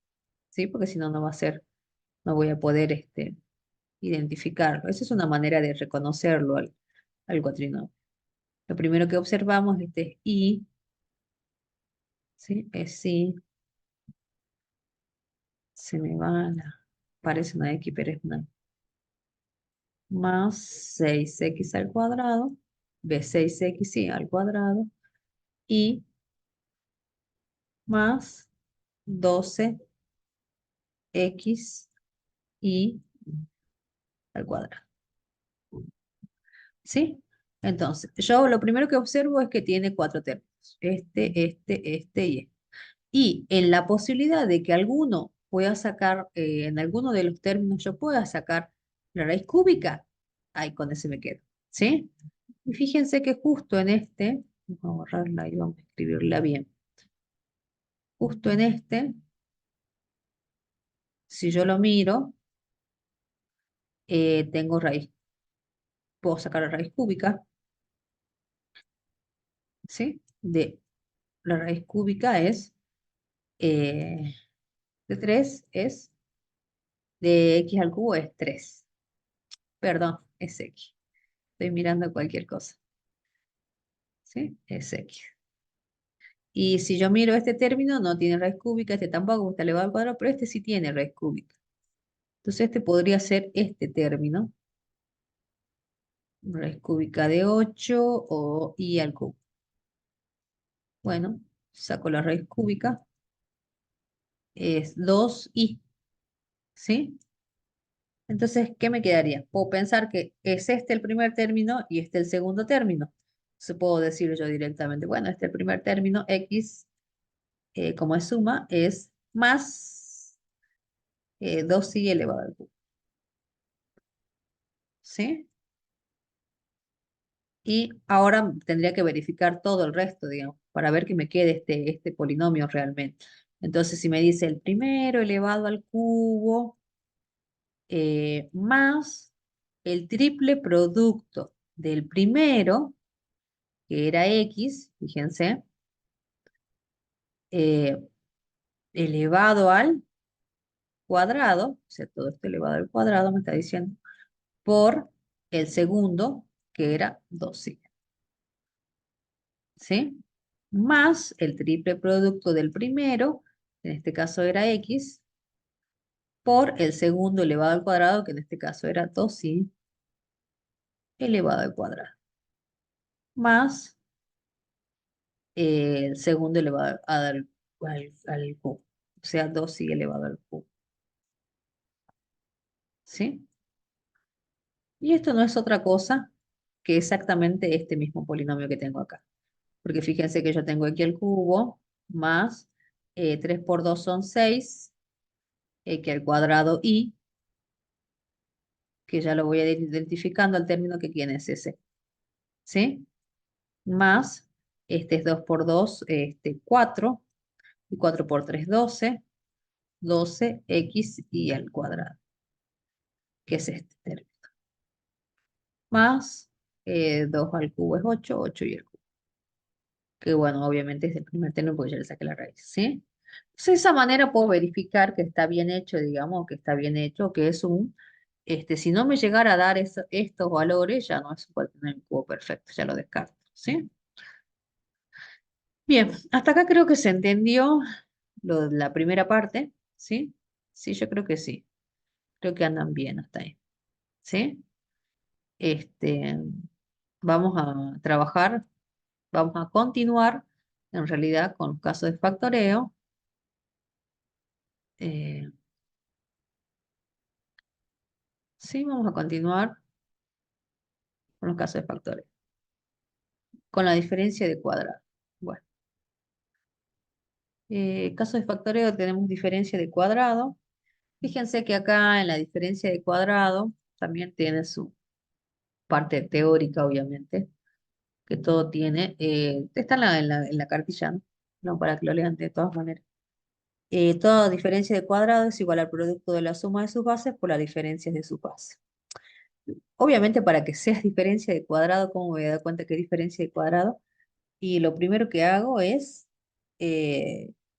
¿Sí? Porque si no, no va a ser, no voy a poder identificarlo. Esa es una manera de reconocerlo al cuatrinomio. Lo primero que observamos es I, ¿sí? Es I, se me va parece una X, pero es una más 6x al cuadrado, b 6x al cuadrado, y más 12x y al cuadrado. ¿Sí? Entonces, yo lo primero que observo es que tiene cuatro términos. Y este. Y en la posibilidad de que alguno pueda sacar, en alguno de los términos yo pueda sacar la raíz cúbica, ahí con ese me quedo. ¿Sí? Y fíjense que justo en vamos a borrarla y vamos a escribirla bien. Justo en si yo lo miro, tengo raíz. Puedo sacar la raíz cúbica, ¿sí? De la raíz cúbica es eh, de 3 es de x al cubo es 3. Perdón, es x. Estoy mirando cualquier cosa. ¿Sí? Es x. Y si yo miro este término, no tiene raíz cúbica, este tampoco está elevado al cuadrado, pero este sí tiene raíz cúbica. Entonces este podría ser este término, raíz cúbica de 8 o y al cubo. Bueno, saco la raíz cúbica, es 2i, ¿sí? Entonces, ¿qué me quedaría? Puedo pensar que es este el primer término y este el segundo término. Entonces puedo decir yo directamente, bueno, este el primer término, x, como es suma, es más 2i elevado al cubo. ¿Sí? Y ahora tendría que verificar todo el resto, digamos, para ver que me quede este polinomio realmente. Entonces, si me dice el primero elevado al cubo más el triple producto del primero, que era x, fíjense, eh, elevado al cuadrado, o sea, todo esto elevado al cuadrado me está diciendo, por el segundo, que era 12, ¿sí? Más el triple producto del primero, en este caso era x, por el segundo elevado al cuadrado, que en este caso era 2i elevado al cuadrado, más el segundo elevado al cubo. o sea, 2i elevado al cubo, ¿sí? Y esto no es otra cosa que exactamente este mismo polinomio que tengo acá. Porque fíjense que yo tengo aquí el cubo más 3 por 2 son 6, que al cuadrado i, que ya lo voy a ir identificando al término que quién es ese, ¿sí? Más, este es 2 por 2, 4, y 4 por 3, 12, 12x y al cuadrado, que es este término. Más 2 al cubo es 8, 8 y el cubo. Que bueno, obviamente es el primer término porque ya le saqué la raíz, ¿sí? Entonces, de esa manera puedo verificar que está bien hecho, digamos, que está bien hecho, que es si no me llegara a dar estos valores, ya no es un polinomio cubo perfecto, ya lo descarto, ¿sí? Bien, hasta acá creo que se entendió la primera parte, ¿sí? Sí, yo creo que sí. Creo que andan bien hasta ahí, ¿sí? Este, vamos a trabajar, vamos a continuar en realidad con los casos de factoreo. eh, sí, vamos a continuar con los casos de factoreo, con la diferencia de cuadrado. Bueno, caso de factoreo tenemos diferencia de cuadrado. Fíjense que acá en la diferencia de cuadrado también tiene su parte teórica, obviamente, que todo tiene, está en la cartilla, ¿no? No, para que lo lean de todas maneras. Toda diferencia de cuadrado es igual al producto de la suma de sus bases por las diferencias de sus bases. Obviamente, para que sea diferencia de cuadrado, ¿cómo me voy a dar cuenta que es diferencia de cuadrado? Y lo primero que hago es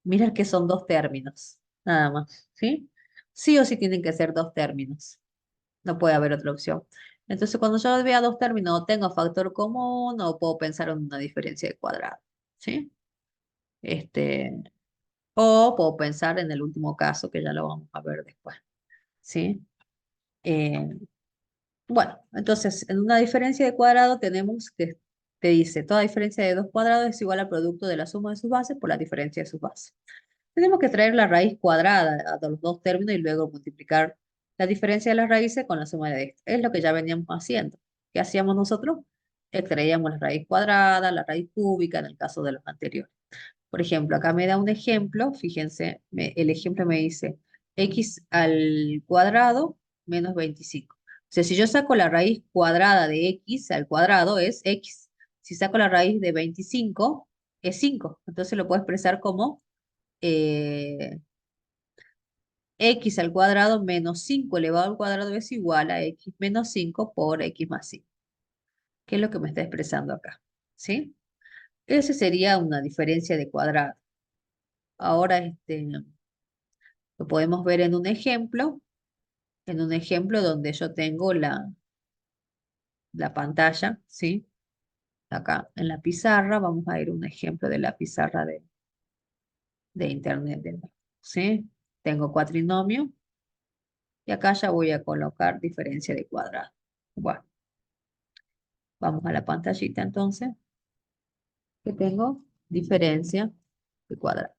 mirar que son dos términos, nada más, ¿sí? Sí o sí tienen que ser dos términos, no puede haber otra opción. Entonces, cuando yo vea dos términos, o tengo factor común o puedo pensar en una diferencia de cuadrado, ¿sí? Este, o puedo pensar en el último caso, que ya lo vamos a ver después, ¿sí? Eh, bueno, entonces, en una diferencia de cuadrado tenemos que te dice, toda diferencia de dos cuadrados es igual al producto de la suma de sus bases por la diferencia de sus bases. Tenemos que traer la raíz cuadrada a los dos términos y luego multiplicar la diferencia de las raíces con la suma de estas. Es lo que ya veníamos haciendo. ¿Qué hacíamos nosotros? Extraíamos la raíz cuadrada, la raíz cúbica en el caso de los anteriores. Por ejemplo, acá me da un ejemplo, fíjense, el ejemplo me dice x al cuadrado menos 25. O sea, si yo saco la raíz cuadrada de x al cuadrado es x. Si saco la raíz de 25 es 5. Entonces lo puedo expresar como eh, x al cuadrado menos 5 elevado al cuadrado es igual a x menos 5 por x más 5. ¿Qué es lo que me está expresando acá? ¿Sí? Esa sería una diferencia de cuadrado. Ahora, lo podemos ver en un ejemplo donde yo tengo la pantalla, ¿sí? Acá en la pizarra, vamos a ir a un ejemplo de la pizarra de internet, ¿sí? Tengo cuatrinomio y acá ya voy a colocar diferencia de cuadrado. Bueno, vamos a la pantallita entonces, que tengo diferencia de cuadrado,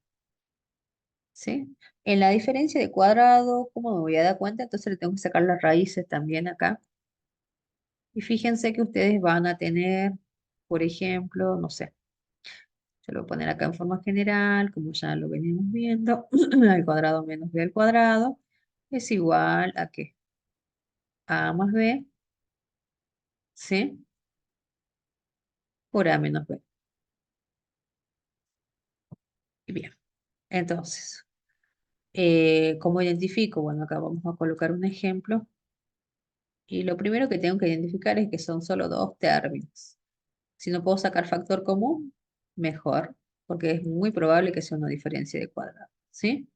¿sí? En la diferencia de cuadrado, ¿cómo me voy a dar cuenta? Entonces le tengo que sacar las raíces también acá. Y fíjense que ustedes van a tener, por ejemplo, no sé, yo lo voy a poner acá en forma general, como ya lo venimos viendo, al cuadrado menos b al cuadrado es igual a ¿qué? A más b, ¿sí? Por a menos b. Y bien, entonces, ¿cómo identifico? Bueno, acá vamos a colocar un ejemplo. Y lo primero que tengo que identificar es que son solo dos términos. Si no puedo sacar factor común, mejor, porque es muy probable que sea una diferencia de cuadrado, ¿sí?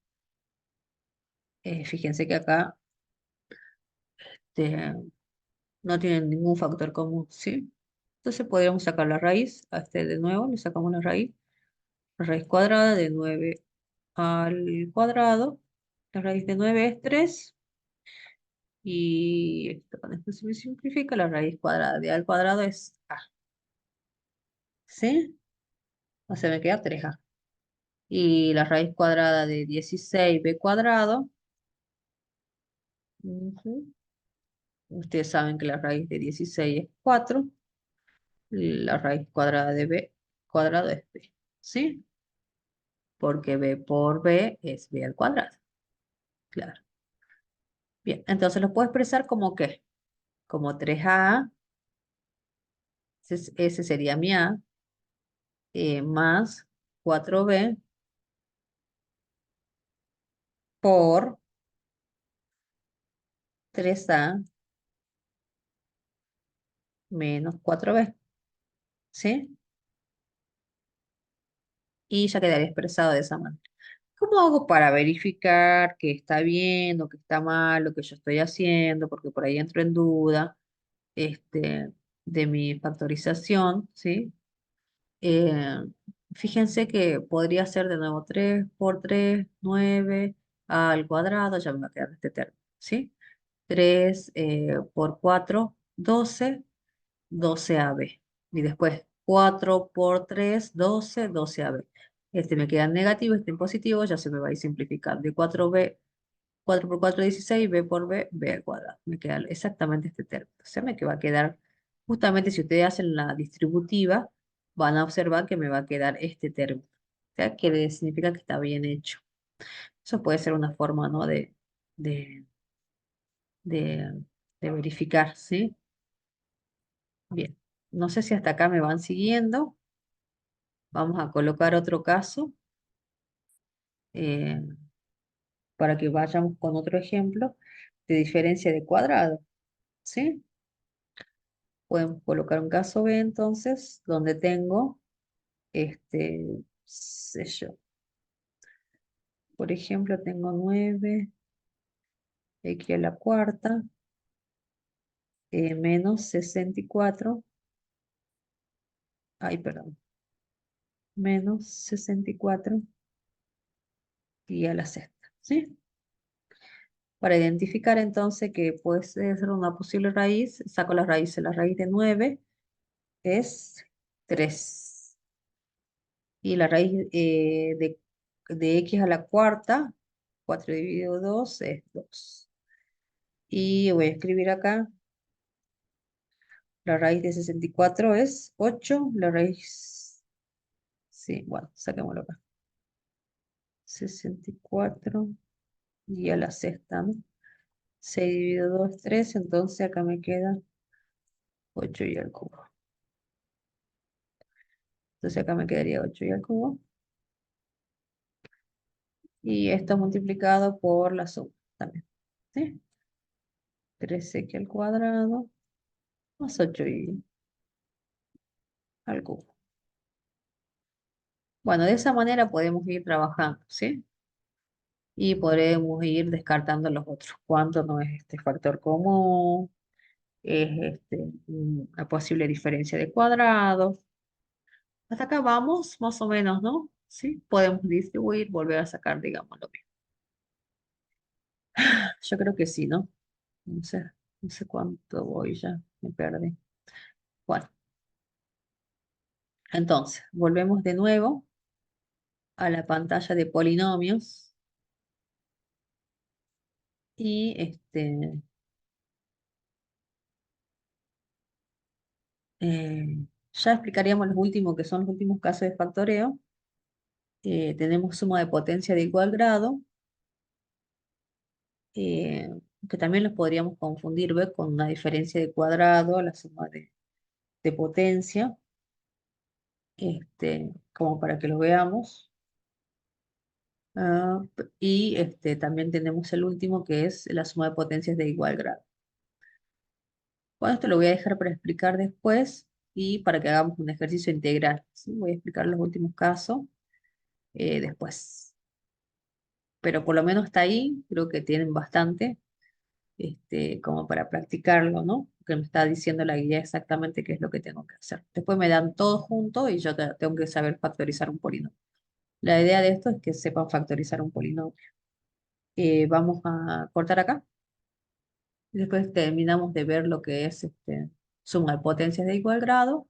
Fíjense que acá este, no tienen ningún factor común, ¿sí? Entonces podríamos sacar la raíz, a este de nuevo le sacamos la raíz cuadrada de 9 al cuadrado, la raíz de 9 es 3, y esto, con esto se me simplifica, la raíz cuadrada de a al cuadrado es a, ¿sí? O sea, me queda 3a. Y la raíz cuadrada de 16b cuadrado. Ujú. Ustedes saben que la raíz de 16 es 4. La raíz cuadrada de b cuadrado es b. ¿Sí? Porque b por b es b al cuadrado. Claro. Bien, entonces lo puedo expresar como qué, como 3a, ese sería mi a, más 4b por 3a menos 4b. ¿Sí? Y ya quedaría expresado de esa manera. ¿Cómo hago para verificar que está bien o que está mal lo que yo estoy haciendo? Porque por ahí entro en duda, este, de mi factorización, ¿sí? Eh, Fíjense que podría ser de nuevo 3 por 3 9 al cuadrado, ya me va a quedar este término, ¿sí? 3 por 4 12 12ab. Y después 4 por 3 12 12ab. Este me queda en negativo, este en positivo, ya se me va a ir simplificando. De 4 por 4 16, b por b, b al cuadrado. Me queda exactamente este término. O sea, me que va a quedar, justamente si ustedes hacen la distributiva, van a observar que me va a quedar este término. O sea, que significa que está bien hecho. Eso puede ser una forma, ¿no? De, de, de verificar, ¿sí? Bien. No sé si hasta acá me van siguiendo. Vamos a colocar otro caso eh, para que vayamos con otro ejemplo de diferencia de cuadrado, ¿sí? Podemos colocar un caso B entonces, donde tengo, sé yo, por ejemplo, tengo 9 x a la cuarta menos 64, ay, perdón, menos 64 y a la sexta, ¿sí? Para identificar entonces que puede ser una posible raíz, saco la raíz. La raíz de 9 es 3. Y la raíz de x a la cuarta, 4 dividido 2 es 2. Y voy a escribir acá, la raíz de 64 es 8. La raíz, sí, bueno, saquémoslo acá. 64 y a la sexta, ¿no? 6 dividido 2 es 3, entonces acá me queda 8 y al cubo. Entonces acá me quedaría 8 y al cubo. Y esto multiplicado por la suma también. ¿Sí? 3x al cuadrado más 8y al cubo. Bueno, de esa manera podemos ir trabajando, ¿sí? Y podremos ir descartando los otros. ¿Cuánto no es este factor común? Es una posible diferencia de cuadrados. Hasta acá vamos, más o menos, ¿no? Sí, podemos distribuir, volver a sacar, digamos, lo mismo. Yo creo que sí, ¿no? No sé cuánto voy ya, me perdí. Bueno, entonces, volvemos de nuevo a la pantalla de polinomios y ya explicaríamos los últimos, que son los últimos casos de factoreo. Tenemos suma de potencia de igual grado, eh, que también los podríamos confundir, ¿ve? Con una diferencia de cuadrado, la suma de potencia, como para que lo veamos. Y también tenemos el último que es la suma de potencias de igual grado. Bueno, esto lo voy a dejar para explicar después y para que hagamos un ejercicio integral, ¿sí? Voy a explicar los últimos casos después. Pero por lo menos hasta ahí creo que tienen bastante como para practicarlo, ¿no? Que me está diciendo la guía exactamente qué es lo que tengo que hacer. Después me dan todo junto y yo tengo que saber factorizar un polinomio. La idea de esto es que sepan factorizar un polinomio. Vamos a cortar acá. Y después terminamos de ver lo que es suma de potencias de igual grado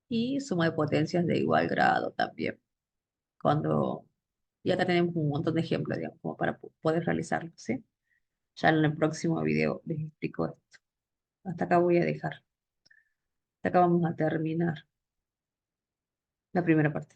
y suma de potencias de igual grado también. Cuando Y acá tenemos un montón de ejemplos, digamos, como para poder realizarlo, ¿sí? Ya en el próximo video les explico esto. Hasta acá voy a dejar. Hasta acá vamos a terminar la primera parte.